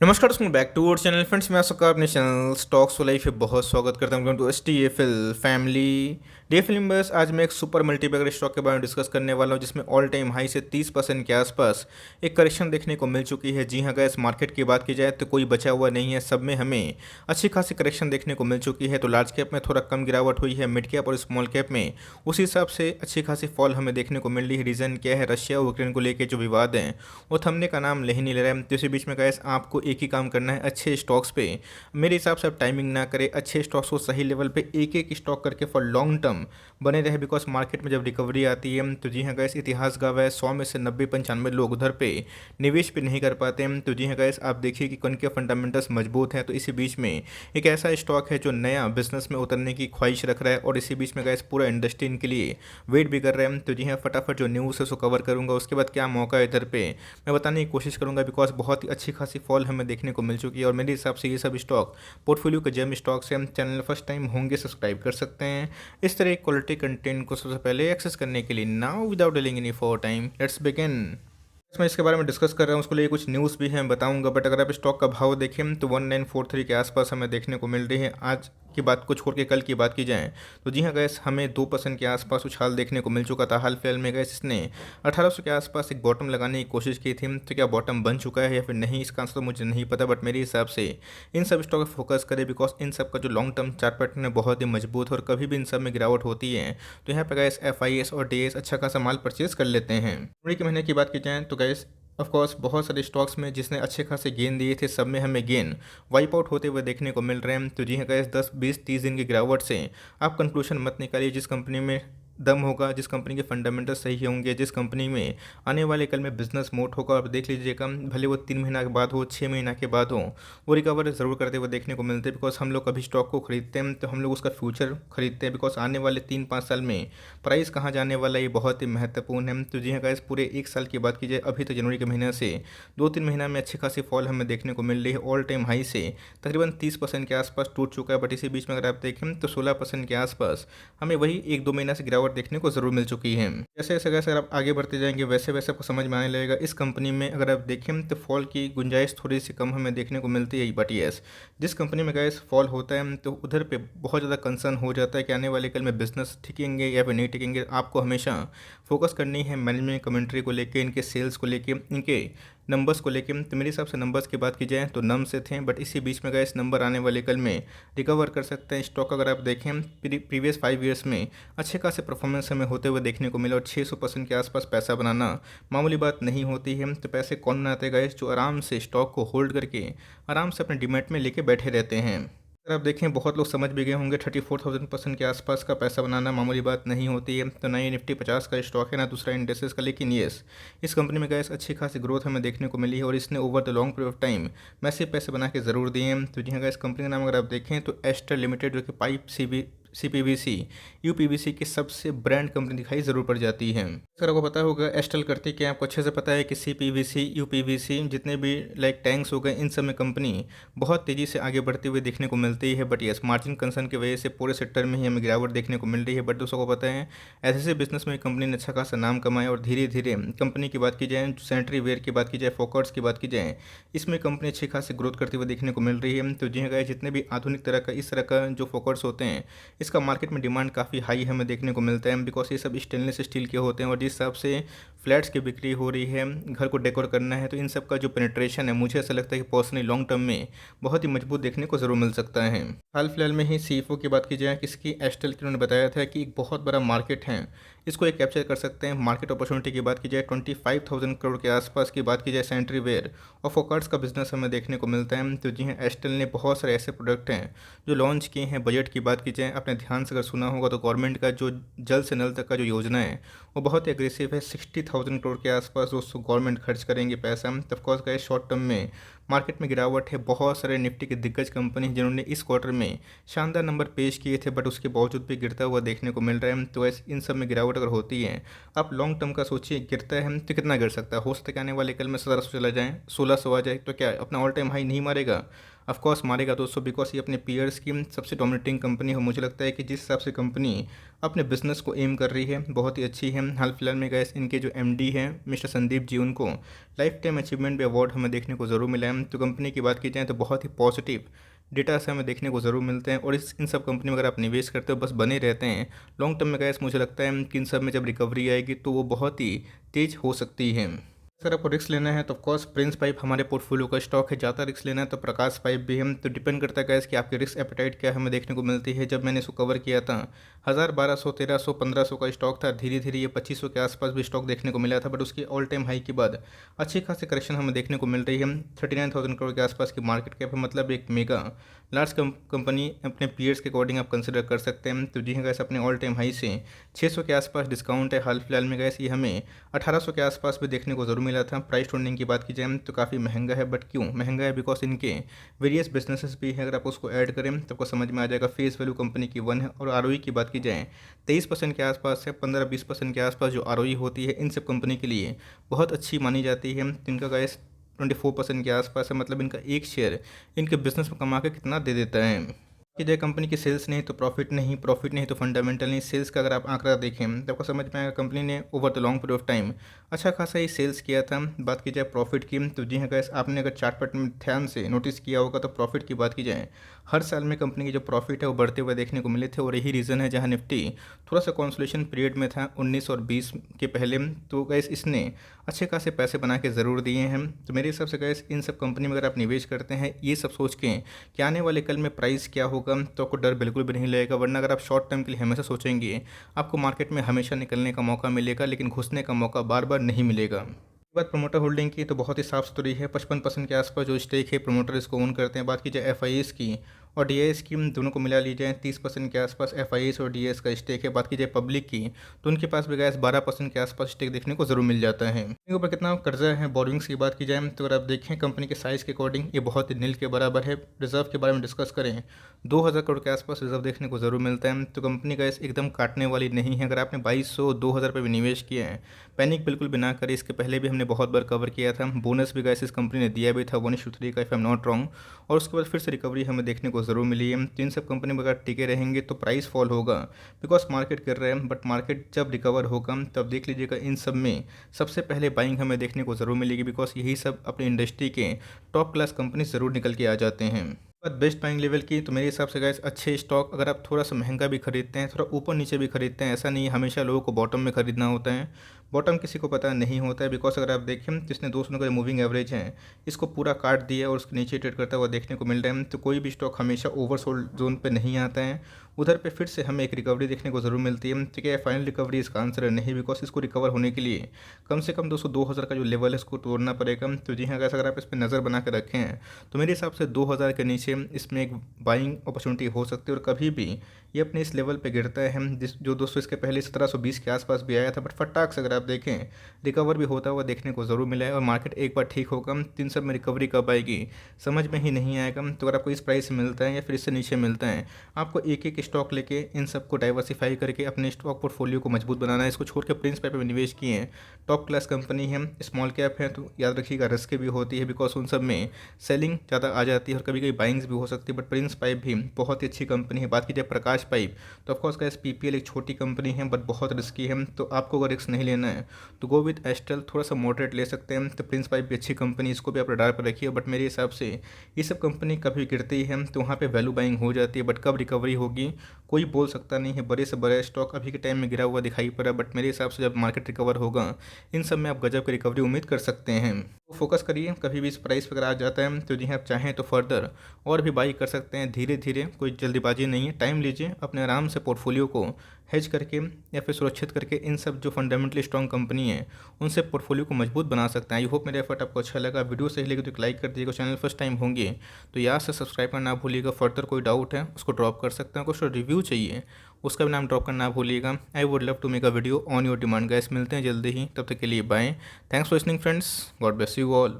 नमस्कार दोस्तों, back to our channel friends. मैं आपका अपने चैनल स्टॉक्स फॉर लाइफ पे बहुत स्वागत करता हूँ to STFL family DFL members. आज मैं एक सुपर मल्टीबैगर स्टॉक के बारे में डिस्कस करने वाला हूँ जिसमें ऑल टाइम हाई से 30% के आसपास एक करेक्शन देखने को मिल चुकी है। जी हाँ गैस, मार्केट की बात की जाए तो कोई बचा हुआ नहीं है, सब में हमें अच्छी खासी करेक्शन देखने को मिल चुकी है। तो लार्ज कैप में थोड़ा कम गिरावट हुई है, मिड कैप और स्मॉल कैप में उस हिसाब से अच्छी खासी फॉल हमें देखने को मिल रही है। रीज़न क्या है? रशिया और यूक्रेन को लेकर जो विवाद है वो थमने का नाम ले ही नहीं ले रहा है। तो इसी बीच में गैस आपको एक ही काम करना है, अच्छे स्टॉक्स पे मेरे हिसाब से आप टाइमिंग ना करें, अच्छे स्टॉक्स को सही लेवल पे एक एक स्टॉक करके फॉर लॉन्ग टर्म बने रहे। बिकॉज मार्केट में जब रिकवरी आती है तो जी हाँ गैस, इतिहास गवाह है 100 में से 90-95 लोग उधर पे निवेश भी नहीं कर पाते हैं। तो जी हाँ गैस, आप देखिए कि कौन के फंडामेंटल्स मजबूत हैं। तो इसी बीच में एक ऐसा स्टॉक है जो नया बिजनेस में उतरने की ख्वाहिश रख रहा है और इसी बीच में गैस पूरा इंडस्ट्री इनके लिए वेट भी कर रहे हैं। तो जी हाँ, फटाफट जो न्यूज़ है उसको कवर करूँगा, उसके बाद क्या मौका है इधर पे मैं बताने की कोशिश करूँगा। बिकॉज बहुत ही अच्छी खासी फॉल हमें देखने को मिल चुकी है और मेरे हिसाब से ये सब स्टॉक पोर्टफोलियो के जेम स्टॉक्स हैं। चैनल फर्स्ट टाइम होंगे सब्सक्राइब कर सकते हैं इस तरह क्वालिटी कंटेंट को सबसे पहले एक्सेस करने के लिए। Now without delaying any for time, let's begin. मैं इसके बारे में डिस्कस कर रहा हूँ, उसके लिए कुछ न्यूज़ भी हैं बताऊंगा। बट अगर आप स्टॉक का भाव देखें तो 1943 के आसपास हमें देखने को मिल रही है। आज की बात को छोड़ के कल की बात की जाए तो जी हाँ गैस, हमें 2% के आसपास उछाल देखने को मिल चुका था। हाल फिलहाल में गैस इसने 1800 के आसपास एक बॉटम लगाने की कोशिश की थी। तो क्या बॉटम बन चुका है या फिर नहीं, इसका आंसर तो मुझे नहीं पता। बट मेरे हिसाब से इन सब स्टॉक पर फोकस करें बिकॉज इन सब का जो लॉन्ग टर्म चार्ट पैटर्न है बहुत ही मजबूत है और कभी भी इन सब में गिरावट होती है तो यहाँ पर गैस FIS और DIS अच्छा खासा माल परचेज कर लेते हैं। जनवरी के महीने की बात की जाए तो गैस ऑफ कोर्स बहुत सारे स्टॉक्स में जिसने अच्छे खासे गेन दिए थे, सब में हमें गेन वाइप आउट होते हुए देखने को मिल रहे हैं। तो जी हाँ गैस, 10-20-30 दिन की गिरावट से आप कंक्लूजन मत निकालिए। जिस कंपनी में दम होगा, जिस कंपनी के फंडामेंटल सही होंगे, जिस कंपनी में आने वाले कल में बिजनेस मोड होगा, आप देख लीजिएगा भले वो 3 महीना के बाद हो, 6 महीना के बाद हो, वो रिकवर ज़रूर करते हुए देखने को मिलते हैं। बिकॉज हम लोग कभी स्टॉक को खरीदते हैं तो हम लोग उसका फ्यूचर खरीदते हैं। बिकॉज आने वाले 3-5 साल में प्राइस कहाँ जाने वाला है ये बहुत ही महत्वपूर्ण है। तो जी हाँ गाइस, पूरे 1 साल की बात की जाए अभी तो जनवरी के महीने से 2-3 महीना में अच्छी खासी फॉल हमें देखने को मिल रही है। ऑल टाइम हाई से तकरीबन 30% के आसपास टूट चुका है। बट इसी बीच में अगर आप देखें तो 16% के आसपास हमें वही 1-2 महीना से गिरावट देखने को ज़रूर मिल चुकी है। जैसे जैसे अगर आप आगे बढ़ते जाएंगे वैसे वैसे आपको समझ में आने लगेगा इस कंपनी में अगर आप देखें तो फॉल की गुंजाइश थोड़ी सी कम हमें देखने को मिलती है। बट यस, जिस कंपनी में गैस फॉल होता है तो उधर पे बहुत ज़्यादा कंसर्न हो जाता है कि आने वाले कल में बिजनेस टिकेंगे या फिर नहीं टिकेंगे। आपको हमेशा फोकस करनी है मैनेजमेंट कमेंट्री को लेके, इनके सेल्स को लेके, इनके नंबर्स को लेके। तो मेरे हिसाब से नंबर्स की बात की जाए तो नम से थे, बट इसी बीच में गए इस नंबर आने वाले कल में रिकवर कर सकते हैं। स्टॉक अगर आप देखें प्रीवियस 5 ईयर्स में अच्छे खासे परफॉर्मेंस हमें होते हुए देखने को मिला और 600% के आसपास पैसा बनाना मामूली बात नहीं होती है। तो पैसे कौन बनाते गए? जो आराम से स्टॉक को होल्ड करके आराम से अपने डिमेट में लेके बैठे रहते हैं। अगर आप देखें बहुत लोग समझ भी गए होंगे 34,000% के आसपास का पैसा बनाना मामूली बात नहीं होती है। तो ना ये निफ्टी 50 का स्टॉक है ना दूसरा इंडेक्सेस का, लेकिन येस, इस कंपनी में गैस अच्छी खासी ग्रोथ हमें देखने को मिली है और इसने over the long period of time massive पैसे बना के ज़रूर दिए हैं। तो जी हाँ गैस, कंपनी का नाम अगर आप देखें तो एस्टर लिमिटेड, जो कि पाइप CPVC UPVC की सबसे ब्रांड कंपनी दिखाई ज़रूर पड़ जाती है। सर आपको पता होगा एस्टल करती क्या, आपको अच्छे से पता है कि CPVC UPVC जितने भी लाइक टैंक्स हो गए इन सब में कंपनी बहुत तेज़ी से आगे बढ़ती हुई देखने को मिलती है। बट यस, मार्जिन कंसर्न की वजह से पूरे सेक्टर में ही हमें गिरावट देखने को मिल रही है। बट दोस्तों को पता है ऐसे बिजनेस में कंपनी ने अच्छा खासा नाम कमाया और धीरे धीरे कंपनी की बात की जाए, सैनिटरी वेयर की बात की जाए, फोकट्स की बात की जाए, इसमें कंपनी अच्छी खासी ग्रोथ करते हुए देखने को मिल रही है। तो जी हाँ, जितने भी आधुनिक तरह का इस तरह का जो फोकट्स होते हैं इसका मार्केट में डिमांड काफ़ी हाई हमें देखने को मिलता है। बिकॉज ये सब स्टेनलेस स्टील के होते हैं और जिस हिसाब से फ्लैट्स की बिक्री हो रही है, घर को डेकोर करना है, तो इन सब का जो पेनिट्रेशन है मुझे ऐसा लगता है कि पर्सनली लॉन्ग टर्म में बहुत ही मजबूत देखने को ज़रूर मिल सकता है। हाल फिलहाल में ही CFO की बात की जाए किसकी, एस्टेल की, उन्होंने बताया था कि एक बहुत बड़ा मार्केट है, इसको एक कैप्चर कर सकते हैं। मार्केट अपॉर्चुनिटी की बात की जाए 25,000 करोड़ के आसपास की बात की जाए सैनिटरी वेयर और फोकट्स का बिजनेस हमें देखने को मिलता है। तो जी हाँ, एस्टेल ने बहुत सारे ऐसे प्रोडक्ट हैं जो लॉन्च किए हैं। बजट की बात की जाए, आपने ध्यान से अगर सुना होगा तो गवर्नमेंट का जो जल से नल तक का जो योजना है वो बहुत ही एग्रेसिव है। 60,000 करोड़ के आसपास दोस्तों गवर्नमेंट खर्च करेंगे पैसा। ऑफकोर्स का शॉर्ट टर्म में मार्केट में गिरावट है। बहुत सारे निफ्टी के दिग्गज कंपनी जिन्होंने इस क्वार्टर में शानदार नंबर पेश किए थे बट उसके बावजूद भी गिरता हुआ देखने को मिल रहा है। तो ऐसे इन सब में गिरावट अगर होती है, आप लॉन्ग टर्म का सोचिए, गिरता है तो कितना गिर सकता है? हो सकता है कि आने वाले कल में 1700 चला जाए, 1600 आ जाए, तो क्या अपना ऑल टाइम हाई नहीं मारेगा? ऑफकोर्स मारेगा दोस्तों, बिकॉज ये अपने पीयर्स की सबसे डोमिनेटिंग कंपनी हो। मुझे लगता है कि जिस हिसाब से कंपनी अपने बिजनेस को एम कर रही है बहुत ही अच्छी है। हैं हाल फिलहाल में गैस इनके जो एमडी हैं मिस्टर संदीप जी, उनको लाइफ टाइम अचीवमेंट भी अवार्ड हमें देखने को ज़रूर मिला है। तो कंपनी की बात की जाए तो बहुत ही पॉजिटिव डेटा से हमें देखने को ज़रूर मिलते हैं, और इन सब कंपनी में अगर आप निवेश करते हो बस बने रहते हैं लॉन्ग टर्म में गैस, मुझे लगता है कि इन सब में जब रिकवरी आएगी तो वो बहुत ही तेज़ हो सकती है। अगर आपको रिस्क लेना है तो ऑफकोर्स प्रिंस पाइप हमारे पोर्टफोलियो का स्टॉक है। ज़्यादा रिस्क लेना है तो प्रकाश पाइप भी हम, तो डिपेंड करता है गैस कि आपकी रिस्क एपेटाइट क्या हमें देखने को मिलती है। जब मैंने इसको कवर किया था 1000, 1200, 1300, 1500 का स्टॉक था, धीरे धीरे ये 2500 के आसपास भी स्टॉक देखने को मिला था, बट उसकी ऑल टाइम हाई के बाद अच्छी खासी करेक्शन हमें देखने को मिल रही है। 39,000 करोड़ के आसपास की मार्केट कैप है, मतलब एक मेगा लार्ज कंपनी अपने पीयर्स के अकॉर्डिंग आप कंसिडर कर सकते हैं। तो जी हाँ गैस, अपने ऑल टाइम हाई से 600 के आसपास डिस्काउंट है हाल फिलहाल में गैस, ये हमें 1800 के आसपास भी देखने को ज़रूर मिला था। प्राइस टू की बात की जाए तो काफ़ी महंगा है, बट क्यों महंगा है? बिकॉज इनके वेरियस बिजनेसेस भी है, अगर आप उसको ऐड करें तो आपको समझ में आ जाएगा। फेस वैल्यू कंपनी की 1 है, और आरओई की बात की जाए 23% के आसपास है, 15-20% के आसपास जो आरओई होती है इन सब कंपनी के लिए बहुत अच्छी मानी जाती है। इनका गैस 24% के आसपास है, मतलब इनका एक शेयर इनके बिजनेस में कमा के कितना दे देता है कि जय कंपनी की सेल्स नहीं तो प्रॉफिट नहीं, प्रॉफिट नहीं तो फंडामेंटल नहीं। सेल्स का अगर आप आंकड़ा देखें तो आपको समझ में आएगा कंपनी ने over the long period of time अच्छा खासा ही सेल्स किया था। बात की जाए प्रॉफिट की तो जी हाँ गैस, आपने अगर चार्ट पैटर्न में ध्यान से नोटिस किया होगा तो प्रॉफिट की बात की जाए हर साल में कंपनी की जो प्रॉफिट है वो बढ़ते हुए देखने को मिले थे, और यही रीज़न है जहाँ निफ्टी थोड़ा सा कॉन्सोलेशन पीरियड में था 19 और 20 के पहले, तो गैस इसने अच्छे खासे पैसे बना के ज़रूर दिए हैं। तो मेरे हिसाब से गैस इन सब कंपनी में अगर आप निवेश करते हैं ये सब सोच के कि आने वाले कल में प्राइस क्या होगा, तो आपको डर बिल्कुल भी नहीं लगेगा। वरना अगर आप शॉर्ट टर्म के लिए हमेशा सोचेंगे आपको मार्केट में हमेशा निकलने का मौका मिलेगा, लेकिन घुसने का मौका बार बार नहीं मिलेगा। बात प्रमोटर होल्डिंग की तो बहुत ही साफ सुथरी है, 55% के आसपास जो स्टेक है प्रमोटर इसको ओन करते हैं। बात की जाए एफआईएस की और डीआईएस की, दोनों को मिला ली जाए 30% के आसपास एफआईएस और डीआईएस का स्टेक है। बात की जाए पब्लिक की तो उनके पास भी गैस 12% के आसपास स्टेक देखने को जरूर मिल जाता है। इनके ऊपर कितना कर्जा है, बोरिंग्स की बात की जाए तो अगर आप देखें कंपनी के साइज के अकॉर्डिंग ये बहुत ही नील के बराबर है। रिजर्व के बारे में डिस्कस करें 2000 करोड़ के आसपास रिजर्व देखने को जरूर मिलता है। तो कंपनी गैस एकदम काटने वाली नहीं है। अगर आपने 2200-2000 रुपये भी निवेश किया है, पैनिक बिल्कुल भी ना करें। इसके पहले भी हमने बहुत बार कवर किया था, बोनस भी गैस इस कंपनी ने दिया भी था 1:3 का, if I am not wrong, और उसके बाद फिर से रिकवरी हमें देखने को ज़रूर मिली है। तो इन सब कंपनी में अगर टिके रहेंगे तो प्राइस फॉल होगा, बिकॉज मार्केट कर रहे हैं, बट मार्केट जब रिकवर होगा तब देख लीजिएगा इन सब में सबसे पहले बाइंग हमें देखने को ज़रूर मिलेगी, बिकॉज यही सब अपनी इंडस्ट्री के टॉप क्लास कंपनी ज़रूर निकल के आ जाते हैं। बात बेस्ट बाइंग लेवल की तो मेरे हिसाब से गाइस अच्छे स्टॉक अगर आप थोड़ा सा महंगा भी खरीदते हैं, थोड़ा ऊपर नीचे भी खरीदते हैं, ऐसा नहीं है हमेशा लोगों को बॉटम में खरीदना होता है। बॉटम किसी को पता नहीं होता है, बिकॉज अगर आप देखें जिसने 200 का जो मूविंग एवरेज है इसको पूरा काट दिया और उसके नीचे ट्रेड करता हुआ देखने को मिल रहा है। तो कोई भी स्टॉक हमेशा ओवरसोल्ड जोन पे नहीं आता है, उधर पे फिर से हमें एक रिकवरी देखने को ज़रूर मिलती है। ठीक है, फाइनल रिकवरी इसका आंसर नहीं, बिकॉज इसको रिकवर होने के लिए कम से कम 200-2000 का जो लेवल है इसको तोड़ना पड़ेगा। तो जी हाँ गाइस, अगर आप इस पर नज़र बना के रखें हैं तो मेरे हिसाब से 2000 के नीचे इसमें एक बाइंग अपॉर्चुनिटी हो सकती है। और कभी भी ये अपने इस लेवल पे गिरता है, हम जिस जो दोस्तों इसके पहले 1720 के आसपास भी आया था, बट फटाक से अगर आप देखें रिकवर भी होता हुआ देखने को ज़रूर मिला है। और मार्केट एक बार ठीक होगा तीन सब में रिकवरी कब आएगी समझ में ही नहीं आएगा। तो अगर आपको इस प्राइस से मिलता है या फिर इससे नीचे मिलता है, आपको एक एक स्टॉक लेके इन सबको डाइवर्सिफाई करके अपने स्टॉक पोर्टफोलियो को मजबूत बनाना है। इसको छोड़ के प्रिंस पेपर में निवेश किए हैं, टॉप क्लास कंपनी है, स्मॉल कैप है, तो याद रखिएगा रिस्क भी होती है, बिकॉज उन सब में सेलिंग ज़्यादा आ जाती है और कभी कभी बाइंग्स भी हो सकती है। बट प्रिंस पाइप भी बहुत ही अच्छी कंपनी है। बात की जाए प्रकाश पाइप तो ऑफकोर्स गाइस पीपीएल एक छोटी कंपनी है बट बहुत रिस्की है, तो आपको अगर रिस्क नहीं लेना है तो गो विद एस्ट्रल, थोड़ा सा मॉडरेट ले सकते हैं। तो प्रिंस पाइप भी अच्छी कंपनी, इसको भी आप रडार पर रखिए। बट मेरे हिसाब से ये सब कंपनी कभी गिरती है तो वहाँ पे वैल्यू बाइंग हो जाती है, बट कब रिकवरी होगी कोई बोल सकता नहीं है। बड़े से बड़े स्टॉक अभी के टाइम में गिरा हुआ दिखाई पड़ा, बट मेरे हिसाब से जब मार्केट रिकवर होगा इन सब में आप गजब की रिकवरी उम्मीद कर सकते हैं। तो फोकस करिए, कभी भी इस प्राइस पर अगर आ जाता है तो जी आप चाहें तो फर्दर और भी बाई कर सकते हैं धीरे धीरे, कोई जल्दीबाजी नहीं है। टाइम लीजिए, अपने आराम से पोर्टफोलियो को हेज करके या फिर सुरक्षित करके इन सब जो फंडामेंटली स्ट्रॉन्ग कंपनी है उनसे पोर्टफोलियो को मजबूत बना सकते हैं। आई होप मेरा एफर्ट आपको अच्छा लगा। वीडियो सही लगे तो एक लाइक कर दीजिएगा, चैनल फर्स्ट टाइम होंगे तो यहाँ से सब्सक्राइब करना ना भूलिएगा। फर्दर कोई डाउट है उसको ड्रॉप कर सकते हैं, कुछ रिव्यू चाहिए उसका भी नाम ड्रॉप करना ना भूलिएगा। I would love to make a video on your demand. Guys मिलते हैं जल्दी ही, तब तक के लिए bye. Thanks for listening friends, God bless you all.